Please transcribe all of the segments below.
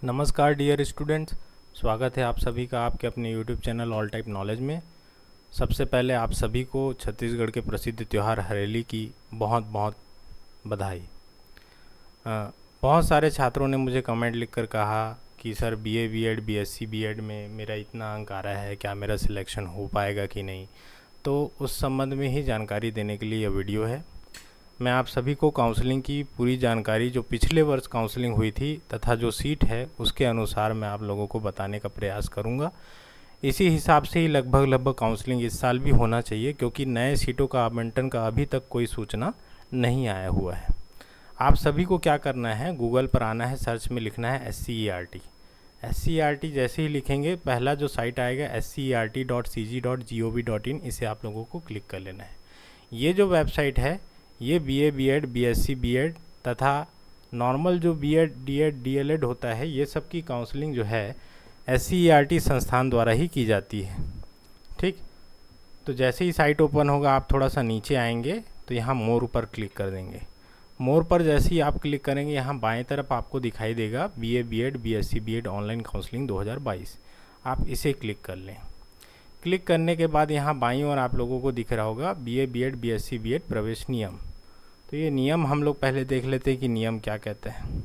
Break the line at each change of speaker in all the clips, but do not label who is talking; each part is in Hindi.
नमस्कार डियर स्टूडेंट्स, स्वागत है आप सभी का आपके अपने YouTube channel all type knowledge में। सबसे पहले आप सभी को छत्तीसगढ़ के प्रसिद्ध त्यौहार हरेली की बहुत बहुत बधाई। बहुत सारे छात्रों ने मुझे कमेंट लिखकर कहा कि sir BA BEd BSc BEd में मेरा इतना अंक आ रहा है, क्या मेरा सिलेक्शन हो पाएगा कि नहीं। तो उस संबंध में ही जानकारी देने के लिए यह वीडियो है। मैं आप सभी को काउंसलिंग की पूरी जानकारी जो पिछले वर्ष काउंसलिंग हुई थी तथा जो सीट है उसके अनुसार मैं आप लोगों को बताने का प्रयास करूंगा। इसी हिसाब से ही लगभग काउंसलिंग इस साल भी होना चाहिए, क्योंकि नए सीटों का आवंटन का अभी तक कोई सूचना नहीं आया हुआ है। आप सभी को क्या करना है, गूगल पर आना है, सर्च में लिखना है SCERT। जैसे ही लिखेंगे पहला जो साइट आएगा scert.cg.gov.in, इसे आप लोगों को क्लिक कर लेना है। ये जो वेबसाइट है ये बीए बीएड बीएससी बीएड तथा नॉर्मल जो बीएड डीएड डीएलएड होता है ये सब की काउंसलिंग जो है SCERT संस्थान द्वारा ही की जाती है। ठीक, तो जैसे ही साइट ओपन होगा आप थोड़ा सा नीचे आएंगे तो यहाँ मोर पर क्लिक कर देंगे। मोर पर जैसे ही आप क्लिक करेंगे यहाँ बाएं तरफ आपको दिखाई देगा BA BEd BSc BEd online counselling 2022। आप इसे क्लिक कर लें। क्लिक करने के बाद यहाँ बाईं ओर आप लोगों को दिख रहा होगा बीए बीएड बीएससी बीएड प्रवेश नियम। तो ये नियम हम लोग पहले देख लेते हैं कि नियम क्या कहते हैं।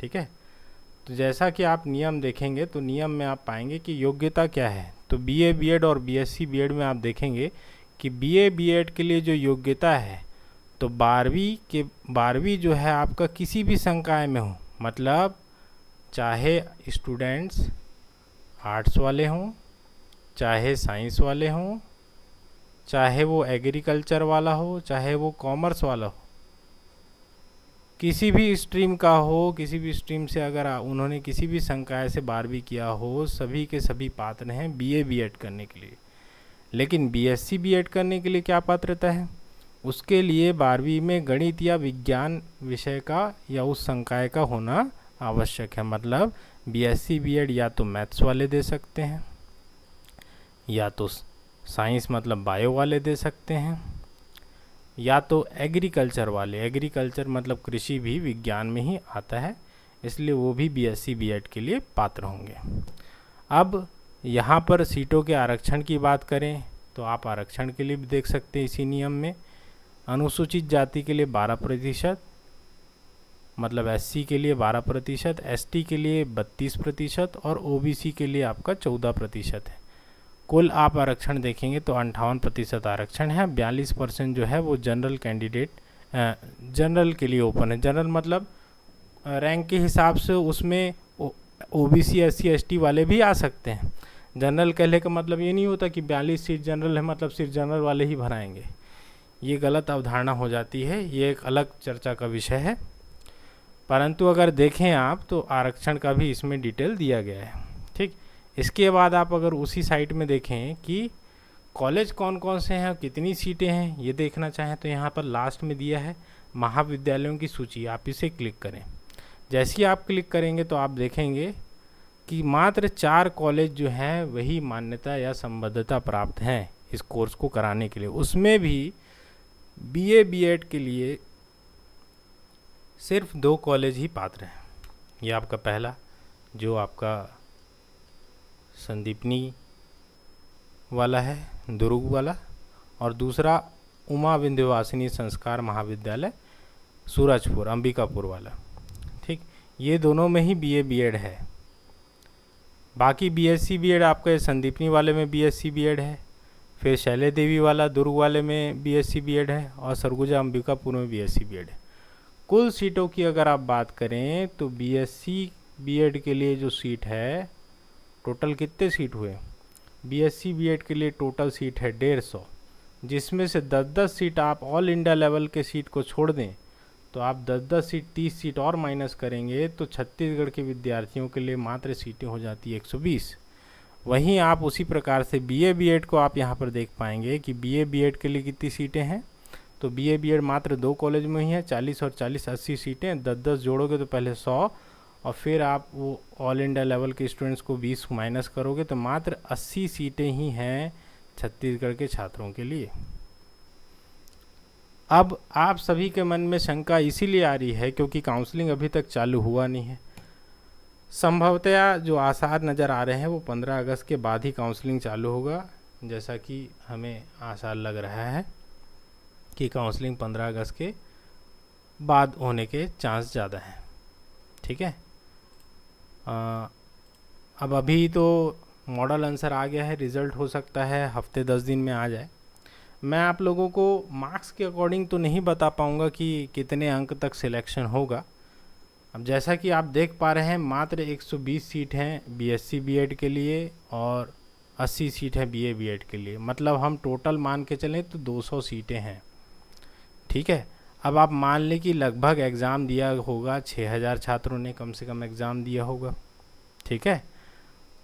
ठीक है, तो जैसा कि आप नियम देखेंगे तो नियम में आप पाएंगे कि योग्यता क्या है। तो बीए बीएड और बीएससी बीएड में आप देखेंगे कि बीए बीएड के लिए जो योग्यता है तो 12वीं जो है आपका किसी भी संकाय में हो, मतलब चाहे स्टूडेंट्स आर्ट्स वाले हों, चाहे साइंस वाले हों, चाहे वो एग्रीकल्चर वाला हो, चाहे वो कॉमर्स वाला हो, किसी भी स्ट्रीम का हो, किसी भी स्ट्रीम से अगर उन्होंने किसी भी संकाय से 12वीं किया हो, सभी के सभी पात्र हैं बीए बीएड करने के लिए। लेकिन बीएससी बीएड करने के लिए क्या पात्रता है, उसके लिए 12वीं में गणित या विज्ञान विषय का या उस संकाय का होना आवश्यक है। मतलब बीएससी बीएड या तो मैथ्स वाले दे सकते हैं, या तो साइंस मतलब बायो वाले दे सकते हैं, या तो एग्रीकल्चर वाले। एग्रीकल्चर मतलब कृषि भी विज्ञान में ही आता है, इसलिए वो भी बीएससी बीएड के लिए पात्र होंगे। अब यहाँ पर सीटों के आरक्षण की बात करें तो आप आरक्षण के लिए भी देख सकते हैं इसी नियम में। अनुसूचित जाति के लिए 12%, मतलब एससी के लिए 12%, एसटी के लिए 32% और ओबीसी के लिए आपका 14% है। कुल आप आरक्षण देखेंगे तो 58% आरक्षण है। 42% जो है वो जनरल कैंडिडेट जनरल के लिए ओपन है। जनरल मतलब रैंक के हिसाब से उसमें ओबीसी एससी एसटी वाले भी आ सकते हैं। जनरल कहने का मतलब ये नहीं होता कि 42 सीट जनरल है मतलब सिर्फ जनरल वाले ही भराएंगे, ये गलत अवधारणा हो जाती है, ये एक अलग चर्चा का विषय है। परंतु अगर देखें आप तो आरक्षण का भी इसमें डिटेल दिया गया है। ठीक, इसके बाद आप अगर उसी साइट में देखें कि कॉलेज कौन कौन से हैं और कितनी सीटें हैं ये देखना चाहें तो यहाँ पर लास्ट में दिया है महाविद्यालयों की सूची, आप इसे क्लिक करें। जैसे ही आप क्लिक करेंगे तो आप देखेंगे कि मात्र 4 कॉलेज जो हैं वही मान्यता या संबद्धता प्राप्त हैं इस कोर्स को कराने के लिए। उसमें भी बीए बीएड के लिए सिर्फ 2 कॉलेज ही पात्र हैं। ये आपका पहला जो आपका संदीपनी वाला है, दुर्ग वाला, और दूसरा उमा विंध्यवासिनी संस्कार महाविद्यालय सूरजपुर अंबिकापुर वाला। ठीक, ये दोनों में ही बीए बीएड है। बाकी बीएससी बीएड आपका संदीपनी वाले में बीएससी बीएड है, फिर शैले देवी वाला दुर्ग वाले में बीएससी बीएड है, और सरगुजा अंबिकापुर में बीएससी बीएड है। कुल सीटों की अगर आप बात करें तो बीएससी बीएड के लिए जो सीट है, टोटल कितने सीट हुए, बीएससी बीएड के लिए टोटल सीट है 150, जिसमें से 10-10 सीट आप ऑल इंडिया लेवल के सीट को छोड़ दें तो आप 10-10 सीट 30 सीट और माइनस करेंगे तो छत्तीसगढ़ के विद्यार्थियों के लिए मात्र सीटें हो जाती है 120। वहीं आप उसी प्रकार से बीए बीएड को आप यहाँ पर देख पाएंगे कि बीए बीएड के लिए कितनी सीटें हैं। तो बीए बीएड मात्र 2 कॉलेज में ही है, 40 और 40 80 सीटें, 10-10 जोड़ोगे तो पहले 100 और फिर आप वो ऑल इंडिया लेवल के स्टूडेंट्स को 20 माइनस करोगे तो मात्र 80 सीटें ही हैं छत्तीसगढ़ के छात्रों के लिए। अब आप सभी के मन में शंका इसीलिए आ रही है क्योंकि काउंसलिंग अभी तक चालू हुआ नहीं है। संभवतया जो आसार नज़र आ रहे हैं वो 15 अगस्त के बाद ही काउंसलिंग चालू होगा, जैसा कि हमें आसार लग रहा है कि काउंसलिंग 15 अगस्त के बाद होने के चांस ज़्यादा हैं। ठीक है, अब अभी तो मॉडल आंसर आ गया है, रिज़ल्ट हो सकता है हफ्ते 10 दिन में आ जाए। मैं आप लोगों को मार्क्स के अकॉर्डिंग तो नहीं बता पाऊँगा कि कितने अंक तक सिलेक्शन होगा। अब जैसा कि आप देख पा रहे हैं मात्र 120 सीट हैं बीएससी बीएड के लिए और 80 सीट है बीए बीएड के लिए, मतलब हम टोटल मान के चलें तो 200 सीटें हैं। ठीक है, अब आप मान लें कि लगभग एग्ज़ाम दिया होगा 6000 छात्रों ने कम से कम एग्ज़ाम दिया होगा। ठीक है,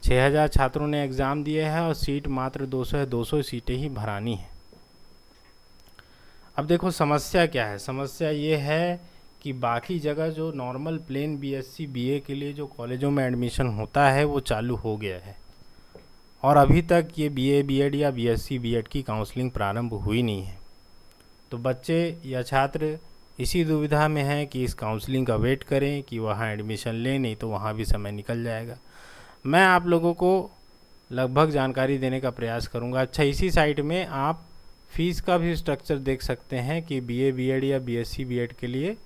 6000 छात्रों ने एग्ज़ाम दिए हैं और सीट मात्र 200 है, 200 सीटें ही भरानी है। अब देखो समस्या क्या है, समस्या ये है कि बाकी जगह जो नॉर्मल प्लेन बीएससी बीए के लिए जो कॉलेजों में एडमिशन होता है वो चालू हो गया है और अभी तक ये बीए बीएड या बीएससी बीएड की काउंसलिंग प्रारंभ हुई नहीं है। तो बच्चे या छात्र इसी दुविधा में हैं कि इस काउंसलिंग का वेट करें कि वहाँ एडमिशन लें, नहीं तो वहाँ भी समय निकल जाएगा। मैं आप लोगों को लगभग जानकारी देने का प्रयास करूँगा। अच्छा, इसी साइट में आप फ़ीस का भी स्ट्रक्चर देख सकते हैं कि बीए बीएड या बीएससी बीएड के लिए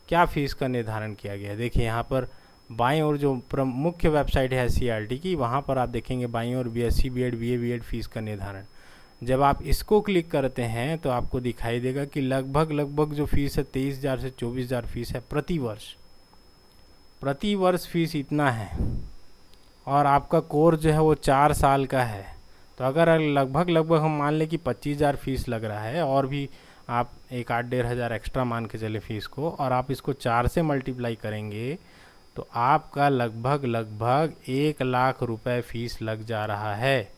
क्या फ़ीस का निर्धारण किया गया है। देखिए यहाँ पर बाईं ओर जो मुख्य वेबसाइट है एससीईआरटी की, वहाँ पर आप देखेंगे बाईं ओर BSc BEd BA BEd fees का निर्धारण। जब आप इसको क्लिक करते हैं तो आपको दिखाई देगा कि लगभग जो फ़ीस है 23,000 से 24,000 फ़ीस है प्रति वर्ष फ़ीस इतना है और आपका कोर्स जो है वो 4 साल का है। तो अगर लगभग हम मान लें कि 25,000 फ़ीस लग रहा है और भी आप 1,800-1,500 एक्स्ट्रा मान के चले फ़ीस को, और आप इसको 4 से मल्टीप्लाई करेंगे तो आपका लगभग 1 लाख रुपए फ़ीस लग जा रहा है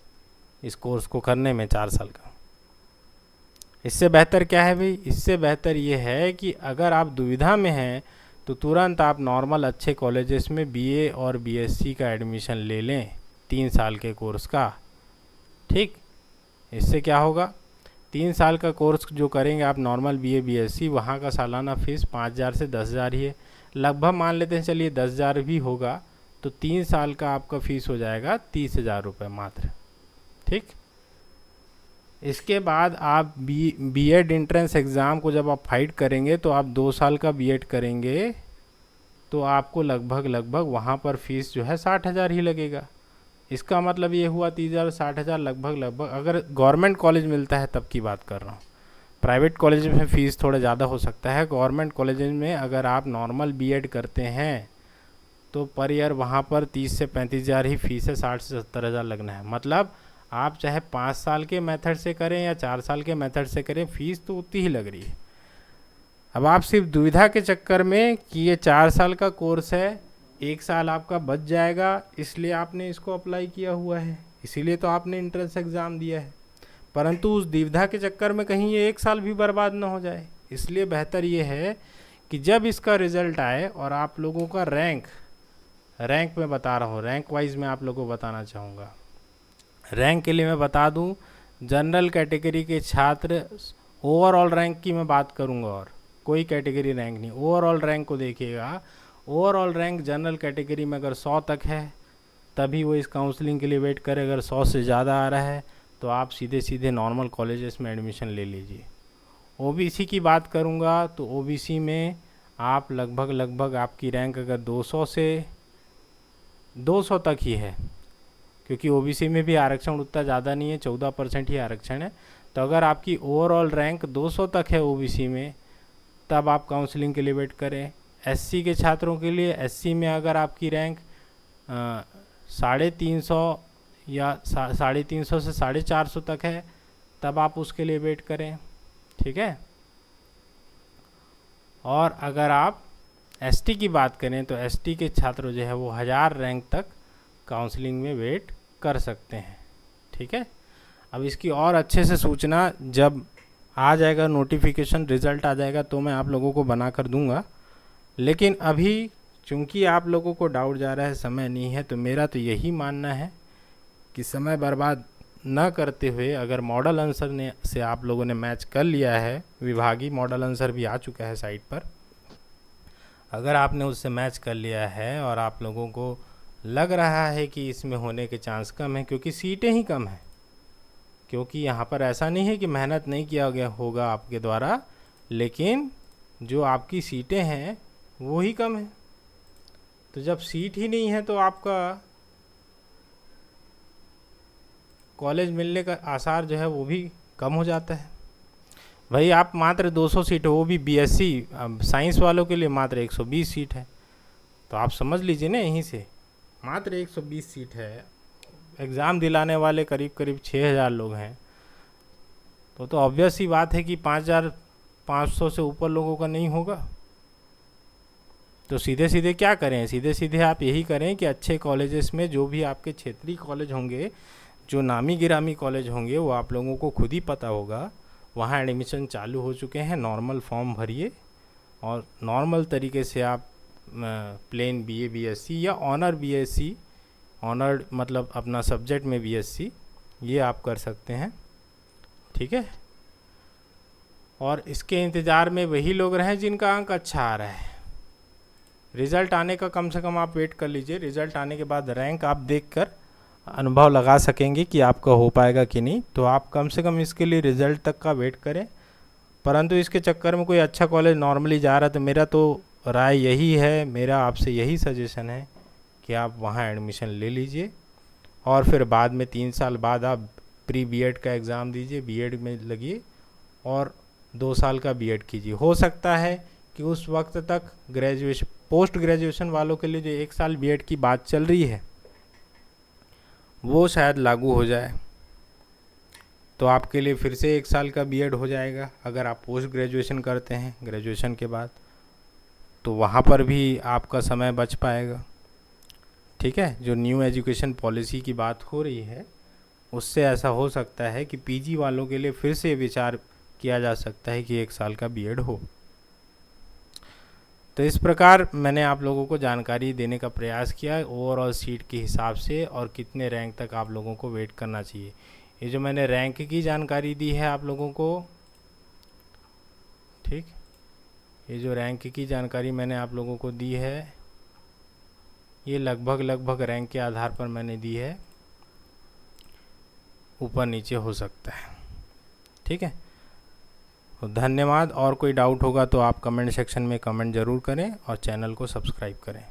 इस कोर्स को करने में 4 साल का। इससे बेहतर क्या है भाई? इससे बेहतर ये है कि अगर आप दुविधा में हैं तो तुरंत आप नॉर्मल अच्छे कॉलेजेस में बीए और बीएससी का एडमिशन ले लें 3 साल के कोर्स का। ठीक, इससे क्या होगा, 3 साल का कोर्स जो करेंगे आप नॉर्मल बीए बीएससी, वहाँ का सालाना फ़ीस 5,000 से 10,000 ही है। लगभग मान लेते हैं चलिए 10,000 भी होगा तो 3 साल का आपका फ़ीस हो जाएगा 30,000 रुपये मात्र। ठीक, इसके बाद आप बीएड एंट्रेंस एग्ज़ाम को जब आप फाइट करेंगे तो आप 2 साल का बीएड करेंगे तो आपको लगभग वहाँ पर फ़ीस जो है 60,000 ही लगेगा। इसका मतलब ये हुआ 30,000 60,000 लगभग अगर गवर्नमेंट कॉलेज मिलता है तब की बात कर रहा हूँ। प्राइवेट कॉलेज में फ़ीस थोड़ा ज़्यादा हो सकता है। गवर्नमेंट कॉलेज में अगर आप नॉर्मल बीएड करते हैं तो पर ईयर वहाँ पर 30 से 35,000 ही फ़ीस है, 60 से 70,000 लगना है। मतलब आप चाहे 5 साल के मेथड से करें या 4 साल के मेथड से करें, फ़ीस तो उतनी ही लग रही है। अब आप सिर्फ दुविधा के चक्कर में कि ये 4 साल का कोर्स है, 1 साल आपका बच जाएगा, इसलिए आपने इसको अप्लाई किया हुआ है, इसीलिए तो आपने एंट्रेंस एग्ज़ाम दिया है। परंतु उस दुविधा के चक्कर में कहीं ये 1 साल भी बर्बाद ना हो जाए, इसलिए बेहतर ये है कि जब इसका रिज़ल्ट आए और आप लोगों का रैंक में बता रहा हूँ, रैंक वाइज मैं आप लोगों को बताना चाहूँगा। रैंक के लिए मैं बता दूं, जनरल कैटेगरी के छात्र ओवरऑल रैंक की मैं बात करूंगा और कोई कैटेगरी रैंक नहीं, ओवरऑल रैंक को देखिएगा। ओवरऑल रैंक जनरल कैटेगरी में अगर 100 तक है तभी वो इस काउंसलिंग के लिए वेट करे। अगर 100 से ज़्यादा आ रहा है तो आप सीधे नॉर्मल कॉलेजेस में एडमिशन ले लीजिए। ओबीसी की बात करूंगा तो ओबीसी में आप लगभग आपकी रैंक अगर 200 तक ही है, क्योंकि ओबीसी में भी आरक्षण उतना ज़्यादा नहीं है, 14% ही आरक्षण है। तो अगर आपकी ओवरऑल रैंक 200 तक है ओबीसी में तब आप काउंसलिंग के लिए वेट करें। एससी के छात्रों के लिए, एससी में अगर आपकी रैंक 350 या 350 से 450 तक है तब आप उसके लिए वेट करें। ठीक है, और अगर आप एसटी की बात करें तो एसटी के छात्र जो है वो 1000 रैंक तक काउंसलिंग में वेट कर सकते हैं। ठीक है, अब इसकी और अच्छे से सूचना जब आ जाएगा, नोटिफिकेशन रिज़ल्ट आ जाएगा तो मैं आप लोगों को बना कर दूंगा। लेकिन अभी चूंकि आप लोगों को डाउट जा रहा है, समय नहीं है, तो मेरा तो यही मानना है कि समय बर्बाद न करते हुए अगर मॉडल आंसर से आप लोगों ने मैच कर लिया है, विभागीय मॉडल आंसर भी आ चुका है साइट पर, अगर आपने उससे मैच कर लिया है और आप लोगों को लग रहा है कि इसमें होने के चांस कम है, क्योंकि सीटें ही कम हैं, क्योंकि यहाँ पर ऐसा नहीं है कि मेहनत नहीं किया गया होगा आपके द्वारा, लेकिन जो आपकी सीटें हैं वो ही कम है। तो जब सीट ही नहीं है तो आपका कॉलेज मिलने का आसार जो है वो भी कम हो जाता है। भाई आप मात्र 200 सीट है, वो भी बीएससी साइंस वालों के लिए मात्र 120 सीट है। तो आप समझ लीजिए ना, यहीं से मात्र 120 सीट है, एग्ज़ाम दिलाने वाले करीब करीब 6000 लोग हैं। तो ऑब्वियस ही बात है कि 5500 से ऊपर लोगों का नहीं होगा। तो सीधे सीधे क्या करें, सीधे सीधे आप यही करें कि अच्छे कॉलेजेस में, जो भी आपके क्षेत्रीय कॉलेज होंगे, जो नामी गिरामी कॉलेज होंगे, वो आप लोगों को खुद ही पता होगा, वहाँ एडमिशन चालू हो चुके हैं। नॉर्मल फॉर्म भरिए और नॉर्मल तरीके से आप प्लेन बीए बीएससी या ऑनर बीएससी, ऑनर मतलब अपना सब्जेक्ट में बीएससी, ये आप कर सकते हैं। ठीक है, और इसके इंतज़ार में वही लोग रहें जिनका अंक अच्छा आ रहा है। रिज़ल्ट आने का कम से कम आप वेट कर लीजिए। रिज़ल्ट आने के बाद रैंक आप देखकर अनुभव लगा सकेंगे कि आपका हो पाएगा कि नहीं। तो आप कम से कम इसके लिए रिज़ल्ट तक का वेट करें। परंतु इसके चक्कर में कोई अच्छा कॉलेज नॉर्मली जा रहा है तो मेरा तो राय यही है, मेरा आपसे यही सजेशन है कि आप वहाँ एडमिशन ले लीजिए और फिर बाद में 3 साल बाद आप प्री बीएड का एग्ज़ाम दीजिए, बीएड में लगिए और 2 साल का बीएड कीजिए। हो सकता है कि उस वक्त तक ग्रेजुएशन, पोस्ट ग्रेजुएशन वालों के लिए जो 1 साल बीएड की बात चल रही है वो शायद लागू हो जाए, तो आपके लिए फिर से 1 साल का बीएड हो जाएगा। अगर आप पोस्ट ग्रेजुएशन करते हैं ग्रेजुएशन के बाद, तो वहाँ पर भी आपका समय बच पाएगा। ठीक है, जो न्यू एजुकेशन पॉलिसी की बात हो रही है उससे ऐसा हो सकता है कि पीजी वालों के लिए फिर से विचार किया जा सकता है कि 1 साल का बीएड हो। तो इस प्रकार मैंने आप लोगों को जानकारी देने का प्रयास किया ओवरऑल सीट के हिसाब से और कितने रैंक तक आप लोगों को वेट करना चाहिए। ये जो मैंने रैंक की जानकारी दी है आप लोगों को, ठीक, ये जो रैंक की जानकारी मैंने आप लोगों को दी है ये लगभग रैंक के आधार पर मैंने दी है, ऊपर नीचे हो सकता है। ठीक है, तो धन्यवाद। और कोई डाउट होगा तो आप कमेंट सेक्शन में कमेंट ज़रूर करें और चैनल को सब्सक्राइब करें।